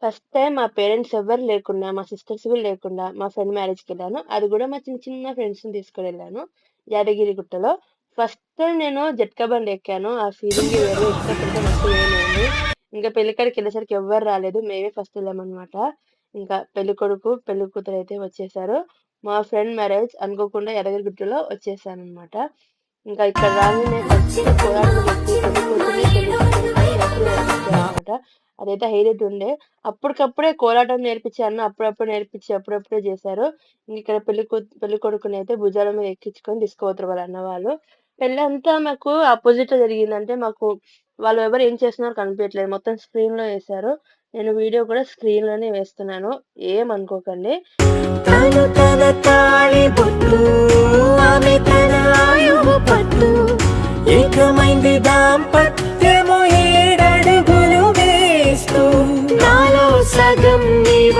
First time మా parents ఎవ్వరు లేకుండా, మా సిస్టర్స్ కూడా లేకుండా మా ఫ్రెండ్ మ్యారేజ్‌కెళ్ళాను. అది గూడా మా చిన్న చిన్న ఫ్రెండ్స్‌ని తీసుకొనెళ్ళాను. యాదగిరిగుట్టలో. ఫస్ట్ టైమ్ నేను జట్కా బండి ఎక్కాను. ఆ ఫీలింగే వేరు. ఎక్కేటప్పుడైతే మస్తు భయమైంది. ఇంకా పెళ్ళికాడికెళ్ళేసరికి ఎవ్వరు రాలేదు. మేమే ఫస్ట్ ఎళ్ళామనమాట. ఇంకా పెళ్ళికొడుకు, పెళ్ళికూతురైతే వచ్చేసారు. మా ఫ్రెండ్ మ్యారేజ్ అనుకోకుండా యాదగిరిగుట్టలో వచ్చేసాననమాట. ఇంకా ఇక్కడ రాంగానే ఫస్ట్ కోలాటం పెట్టి పెళ్ళికూతురిని, పెళ్ళికొడుకుని లోపల ఎక్కించారనమాట. అదైతే హైలైట్ ఉండే. అప్పటికప్పుడే కోలాటం నేర్పించే అన్న అప్పుడప్పుడు నేర్పించి అప్పుడప్పుడే జేశారు. ఇంగిక్కడ పెళ్ళికొడుకునైతే భుజాల మీద ఎక్కించుకొని తీసుకుపోతారు వాళ్ళ అన్న వాళ్ళు. పెళ్ళంతా మాకు అపోజిట్‌లో జరిగింది. అంటే మాకు వాళ్ళు ఎవరు ఏం చేస్తున్నారో కనిపియట్లేదు. మొత్తం స్క్రీన్‌లో ఏశారు. నేను వీడియో కూడా స్క్రీన్‌లోనే వేస్తున్నాను. ఏమనుకోకండి. తను తన తాళి బొట్టు ఆమె తన ఆయువు పట్టు ఏకమైంది దాంపత్యము 7 అడుగులు వేస్తూ నాలో సగం నీవ